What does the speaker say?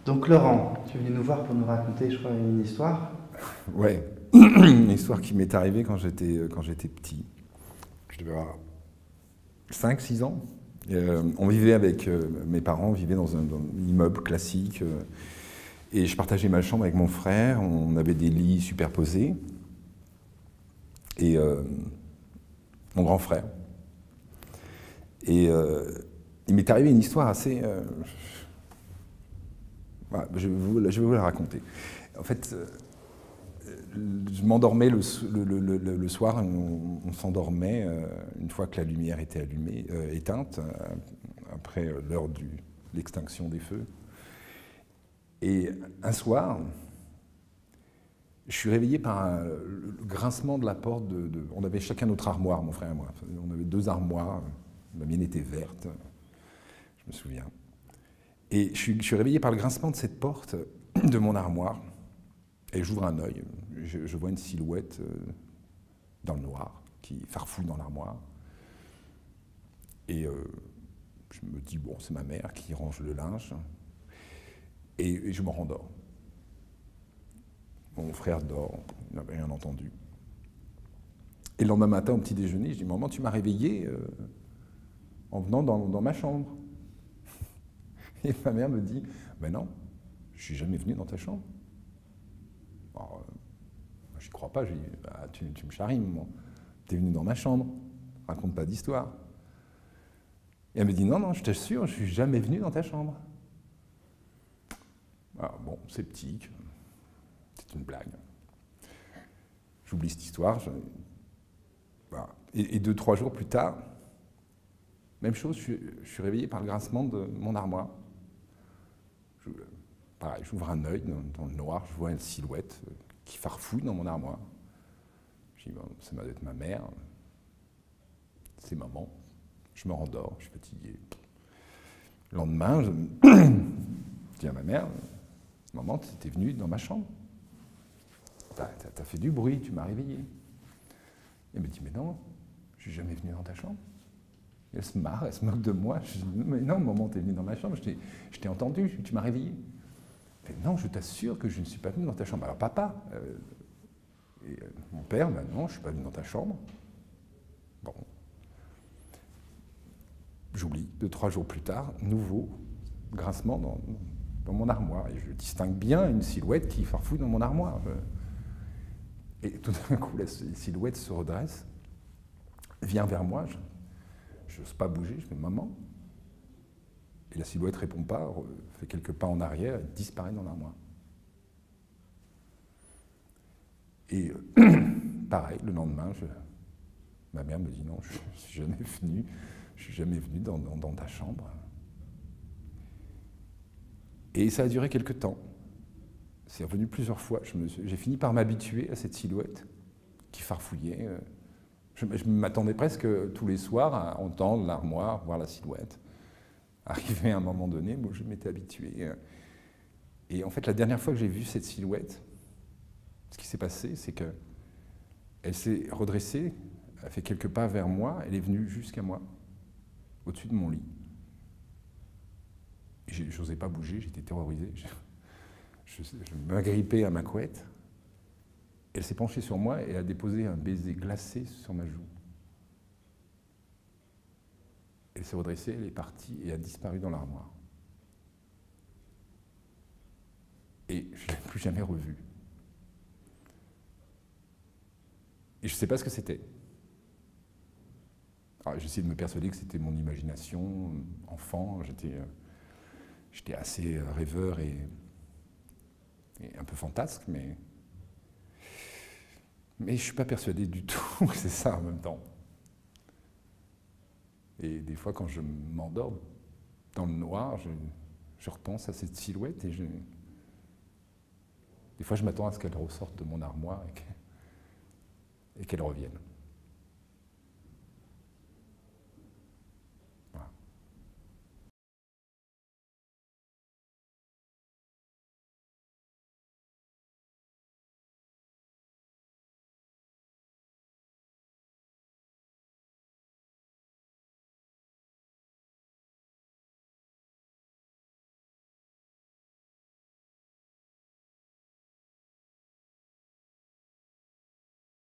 Donc Laurent, tu es venu nous voir pour nous raconter, je crois, une histoire. Ouais, une histoire qui m'est arrivée quand j'étais petit. Je devais avoir 5-6 ans. On vivait avec mes parents, on vivait dans un immeuble classique. Et je partageais ma chambre avec mon frère. On avait des lits superposés. Et mon grand frère. Et il m'est arrivé une histoire assez... voilà, je vais vous la raconter. En fait, je m'endormais le soir, on s'endormait une fois que la lumière était éteinte, après l'heure de l'extinction des feux. Et un soir, je suis réveillé par le grincement de la porte. On avait chacun notre armoire, mon frère et moi. On avait 2 armoires. La mienne était verte, je me souviens. Et je suis réveillé par le grincement de cette porte de mon armoire. Et j'ouvre un œil. Je vois une silhouette dans le noir qui farfouille dans l'armoire. Et je me dis, bon, c'est ma mère qui range le linge. Et je me rendors. Mon frère dort, il n'avait rien entendu. Et le lendemain matin, au petit déjeuner, je dis, maman, tu m'as réveillé en venant dans ma chambre. Et ma mère me dit, ben non, je suis jamais venu dans ta chambre. Alors, j'y crois pas, je dis, bah, tu me charries, maman. Tu es venu dans ma chambre, raconte pas d'histoire. Et elle me dit, non, non, je t'assure, je suis jamais venu dans ta chambre. Alors, bon, sceptique, c'est une blague. J'oublie cette histoire. Voilà. Et 2-3 jours plus tard, même chose, je suis réveillé par le grincement de mon armoire. Pareil, j'ouvre un œil dans le noir, je vois une silhouette qui farfouille dans mon armoire. Je dis, bon, ça doit être ma mère, c'est maman. Je me rendors, je suis fatigué. Le lendemain, je dis à ma mère, maman, tu étais venue dans ma chambre. T'as fait du bruit, tu m'as réveillé. Elle me dit, mais non, je suis jamais venu dans ta chambre. Et elle se marre, elle se moque de moi. Je dis, mais non, maman, t'es venue dans ma chambre, je t'ai entendu, tu m'as réveillé. Elle fait, non, je t'assure que je ne suis pas venu dans ta chambre. Alors papa, mon père, ben non, je ne suis pas venu dans ta chambre. Bon. J'oublie, 2-3 jours plus tard, nouveau grincement dans mon armoire. Et je distingue bien une silhouette qui farfouille dans mon armoire. Et tout d'un coup, la silhouette se redresse, vient vers moi, je n'ose pas bouger, je fais « maman ». Et la silhouette ne répond pas, fait quelques pas en arrière et disparaît dans l'armoire. Et pareil, le lendemain, ma mère me dit « non, je ne suis jamais venu dans ta chambre ». Et ça a duré quelques temps. C'est revenu plusieurs fois. J'ai fini par m'habituer à cette silhouette qui farfouillait. Je m'attendais presque tous les soirs à entendre l'armoire, voir la silhouette. Arrivé à un moment donné, bon, je m'étais habitué. Et en fait, la dernière fois que j'ai vu cette silhouette, ce qui s'est passé, c'est qu'elle s'est redressée, elle a fait quelques pas vers moi, elle est venue jusqu'à moi, au-dessus de mon lit. Je n'osais pas bouger, j'étais terrorisé. Je m'agrippais à ma couette. Elle s'est penchée sur moi et a déposé un baiser glacé sur ma joue. Elle s'est redressée, elle est partie et a disparu dans l'armoire. Et je ne l'ai plus jamais revue. Et je ne sais pas ce que c'était. J'essayais de me persuader que c'était mon imagination, enfant, j'étais assez rêveur et un peu fantasque, mais je ne suis pas persuadé du tout que c'est ça en même temps. Et des fois, quand je m'endors dans le noir, je repense à cette silhouette et des fois, je m'attends à ce qu'elle ressorte de mon armoire et qu'elle revienne.